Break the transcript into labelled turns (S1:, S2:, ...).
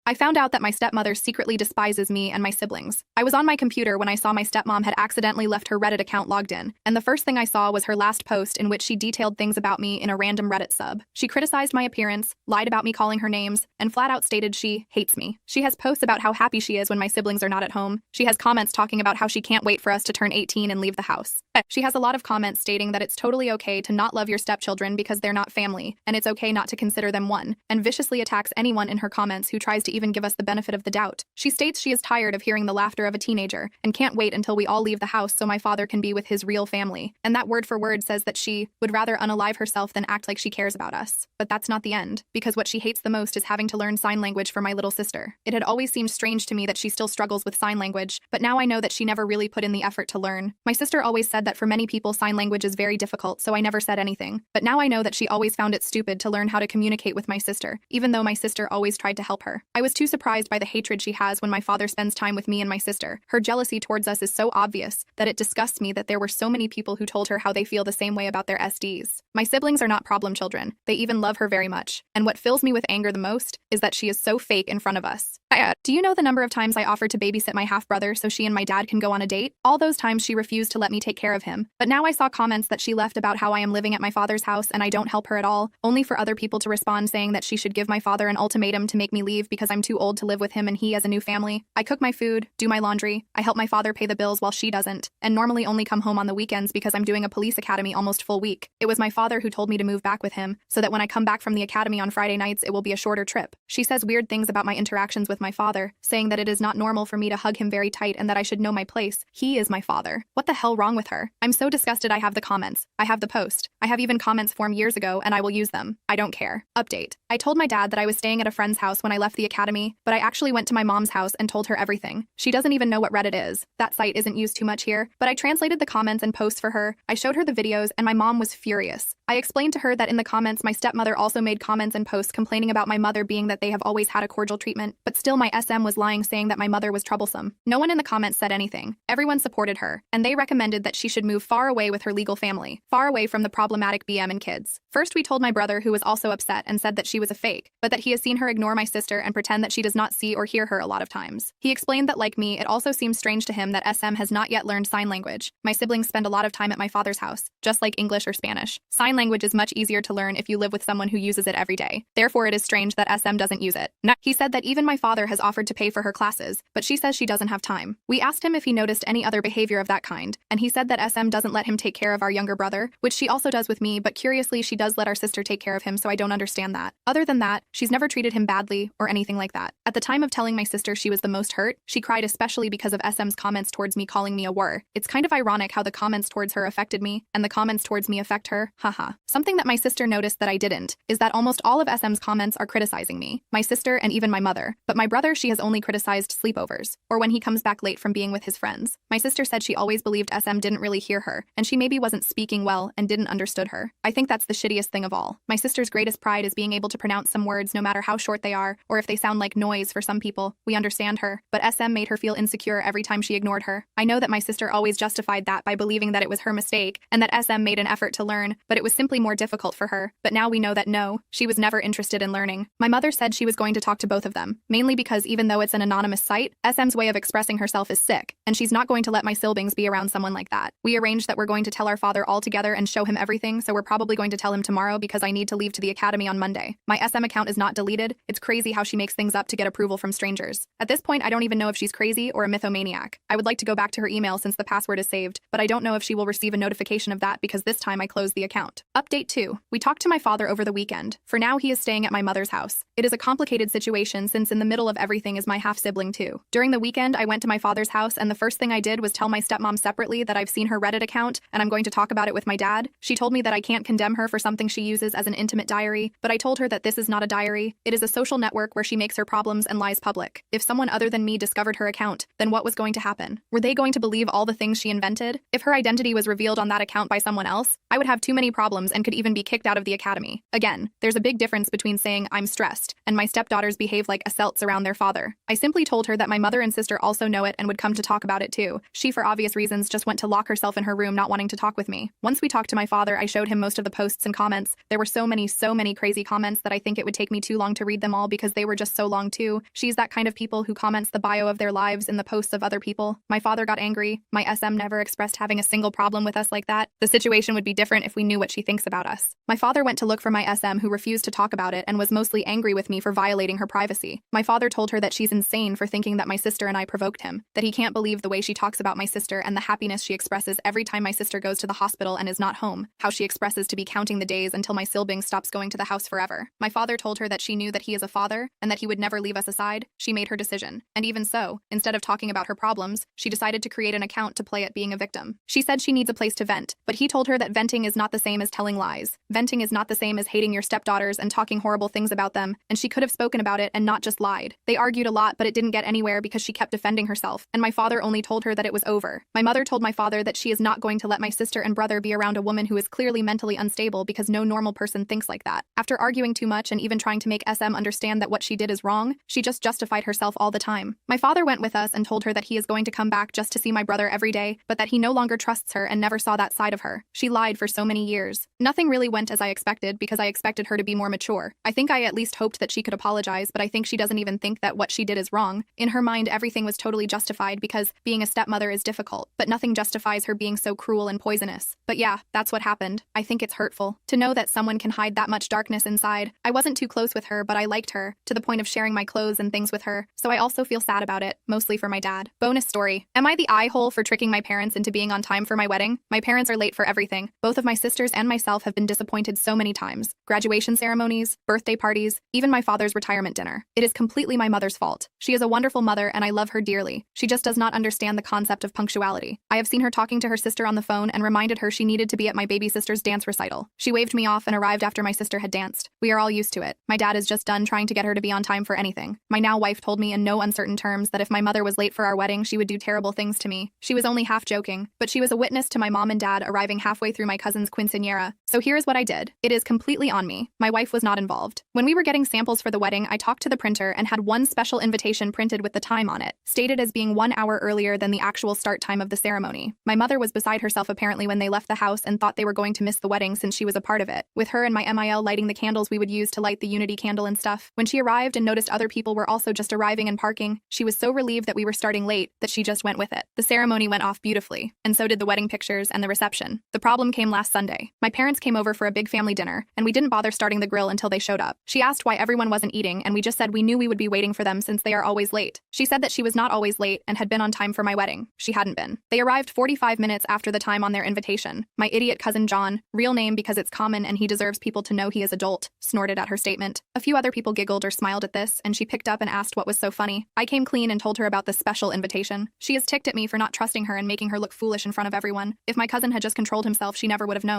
S1: I found out that my stepmother secretly despises me and my siblings. I was on my computer when I saw my stepmom had accidentally left her Reddit account logged in, and the first thing I saw was her last post in which she detailed things about me in a random Reddit sub. She criticized my appearance, lied about me calling her names, and flat out stated she hates me. She has posts about how happy she is when my siblings are not at home. She has comments talking about how she can't wait for us to turn 18 and leave the house. She has a lot of comments stating that it's totally okay to not love your stepchildren because they're not family, and it's okay not to consider them one, and viciously attacks anyone in her comments who tries to even give us the benefit of the doubt. She states she is tired of hearing the laughter of a teenager and can't wait until we all leave the house so my father can be with his real family, and that word for word says that she would rather unalive herself than act like she cares about us. But that's not the end, because what she hates the most is having to learn sign language for my little sister. It had always seemed strange to me that she still struggles with sign language, but now I know that she never really put in the effort to learn. My sister always said that for many people sign language is very difficult, so I never said anything. But now I know that she always found it stupid to learn how to communicate with my sister, even though my sister always tried to help her. I was too surprised by the hatred she has when my father spends time with me and my sister. Her jealousy towards us is so obvious that it disgusts me that there were so many people who told her how they feel the same way about their SDs. My siblings are not problem children. They even love her very much. And what fills me with anger the most is that she is so fake in front of us. Do you know the number of times I offered to babysit my half-brother so she and my dad can go on a date? All those times she refused to let me take care of him. But now I saw comments that she left about how I am living at my father's house and I don't help her at all, only for other people to respond saying that she should give my father an ultimatum to make me leave because I'm too old to live with him and he has a new family. I cook my food, do my laundry, I help my father pay the bills while she doesn't, and normally only come home on the weekends because I'm doing a police academy almost full week. It was my father who told me to move back with him, so that when I come back from the academy on Friday nights it will be a shorter trip. She says weird things about my interactions with my father, saying that it is not normal for me to hug him very tight and that I should know my place. He is my father. What the hell wrong with her? I'm so disgusted. I have the comments. I have the post. I have even comments formed years ago and I will use them. I don't care. Update. I told my dad that I was staying at a friend's house when I left the academy, but I actually went to my mom's house and told her everything. She doesn't even know what Reddit is. That site isn't used too much here, but I translated the comments and posts for her. I showed her the videos and my mom was furious. I explained to her that in the comments my stepmother also made comments and posts complaining about my mother being that they have always had a cordial treatment, but still my SM was lying saying that my mother was troublesome. No one in the comments said anything. Everyone supported her, and they recommended that she should move far away with her legal family, far away from the problematic BM and kids. First we told my brother, who was also upset and said that she was a fake, but that he has seen her ignore my sister and pretend that she does not see or hear her a lot of times. He explained that like me, it also seems strange to him that SM has not yet learned sign language. My siblings spend a lot of time at my father's house, just like English or Spanish. Sign language is much easier to learn if you live with someone who uses it every day. Therefore it is strange that SM doesn't use it. He said that even my father has offered to pay for her classes, but she says she doesn't have time. We asked him if he noticed any other behavior of that kind, and he said that SM doesn't let him take care of our younger brother, which she also does with me, but curiously she does let our sister take care of him, so I don't understand that. Other than that, she's never treated him badly or anything like that. At the time of telling my sister she was the most hurt, she cried especially because of SM's comments towards me calling me a whore. It's kind of ironic how the comments towards her affected me, and the comments towards me affect her, haha. Something that my sister noticed that I didn't, is that almost all of SM's comments are criticizing me, my sister, and even my mother. But my brother, she has only criticized sleepovers, or when he comes back late from being with his friends. My sister said she always believed SM didn't really hear her, and she maybe wasn't speaking well and didn't understood her. I think that's the shittiest thing of all. My sister's greatest pride is being able to pronounce some words no matter how short they are, or if they sound like noise for some people. We understand her, but SM made her feel insecure every time she ignored her. I know that my sister always justified that by believing that it was her mistake, and that SM made an effort to learn, but it was simply more difficult for her. But now we know that no, she was never interested in learning. My mother said she was going to talk to both of them, mainly because even though it's an anonymous site, SM's way of expressing herself is sick, and she's not going to let my siblings be around someone like that. We arranged that we're going to tell our father all together and show him everything, so we're probably going to tell him tomorrow because I need to leave to the academy on Monday. My SM account is not deleted. It's crazy how she makes things up to get approval from strangers. At this point, I don't even know if she's crazy or a mythomaniac. I would like to go back to her email since the password is saved, but I don't know if she will receive a notification of that because this time I closed the account. Update 2. We talked to my father over the weekend. For now, he is staying at my mother's house. It is a complicated situation since in the middle of everything is my half-sibling too. During the weekend, I went to my father's house and the first thing I did was tell my stepmom separately that I've seen her Reddit account and I'm going to talk about it with my dad. She told me that I can't condemn her for something she uses as an intimate diary, but I told her that this is not a diary. It is a social network where she makes her problems and lies public. If someone other than me discovered her account, then what was going to happen? Were they going to believe all the things she invented? If her identity was revealed on that account by someone else, I would have too many problems and could even be kicked out of the academy. Again, there's a big difference between saying I'm stressed and my stepdaughters behave like adults around around their father. I simply told her that my mother and sister also know it and would come to talk about it too. She, for obvious reasons, just went to lock herself in her room, not wanting to talk with me. Once we talked to my father, I showed him most of the posts and comments. There were so many crazy comments that I think it would take me too long to read them all because they were just so long too. She's that kind of people who comments the bio of their lives in the posts of other people. My father got angry. My SM never expressed having a single problem with us like that. The situation would be different if we knew what she thinks about us. My father went to look for my SM, who refused to talk about it and was mostly angry with me for violating her privacy. My father told her that she's insane for thinking that my sister and I provoked him, that he can't believe the way she talks about my sister and the happiness she expresses every time my sister goes to the hospital and is not home, how she expresses to be counting the days until my sibling stops going to the house forever. My father told her that she knew that he is a father and that he would never leave us aside. She made her decision. And even so, instead of talking about her problems, she decided to create an account to play at being a victim. She said she needs a place to vent, but he told her that venting is not the same as telling lies. Venting is not the same as hating your stepdaughters and talking horrible things about them, and she could have spoken about it and not just lied. They argued a lot, but it didn't get anywhere because she kept defending herself, and my father only told her that it was over. My mother told my father that she is not going to let my sister and brother be around a woman who is clearly mentally unstable because no normal person thinks like that. After arguing too much and even trying to make SM understand that what she did is wrong, she just justified herself all the time. My father went with us and told her that he is going to come back just to see my brother every day, but that he no longer trusts her and never saw that side of her. She lied for so many years. Nothing really went as I expected because I expected her to be more mature. I think I at least hoped that she could apologize, but I think she doesn't even think that what she did is wrong. In her mind, everything was totally justified because being a stepmother is difficult, but nothing justifies her being so cruel and poisonous. But yeah, that's what happened. I think it's hurtful to know that someone can hide that much darkness inside. I wasn't too close with her, but I liked her, to the point of sharing my clothes and things with her, so I also feel sad about it, mostly for my dad. Bonus story. Am I the eye-hole for tricking my parents into being on time for my wedding? My parents are late for everything. Both of my sisters and myself have been disappointed so many times. Graduation ceremonies, birthday parties, even my father's retirement dinner. It is completely my mother's fault. She is a wonderful mother and I love her dearly. She just does not understand the concept of punctuality. I have seen her talking to her sister on the phone and reminded her she needed to be at my baby sister's dance recital. She waved me off and arrived after my sister had danced. We are all used to it. My dad is just done trying to get her to be on time for anything. My now wife told me in no uncertain terms that if my mother was late for our wedding, she would do terrible things to me. She was only half joking, but she was a witness to my mom and dad arriving halfway through my cousin's quinceañera. So here's what I did. It is completely on me. My wife was not involved. When we were getting samples for the wedding, I talked to the printer and had one special invitation printed with the time on it, stated as being 1 hour earlier than the actual start time of the ceremony. My mother was beside herself apparently when they left the house and thought they were going to miss the wedding since she was a part of it, with her and my MIL lighting the candles we would use to light the unity candle and stuff. When she arrived and noticed other people were also just arriving and parking, she was so relieved that we were starting late that she just went with it. The ceremony went off beautifully, and so did the wedding pictures and the reception. The problem came last Sunday. My parents came over for a big family dinner, and we didn't bother starting the grill until they showed up. She asked why everyone wasn't eating, and we just said we knew we would be waiting for them since they are always late. She said that she was not always late and had been on time for my wedding. She hadn't been. They arrived 45 minutes after the time on their invitation. My idiot cousin John, real name because it's common and he deserves people to know he is adult, snorted at her statement. A few other people giggled or smiled at this, and she picked up and asked what was so funny. I came clean and told her about this special invitation. She is ticked at me for not trusting her and making her look foolish in front of everyone. If my cousin had just controlled himself, she never would have known.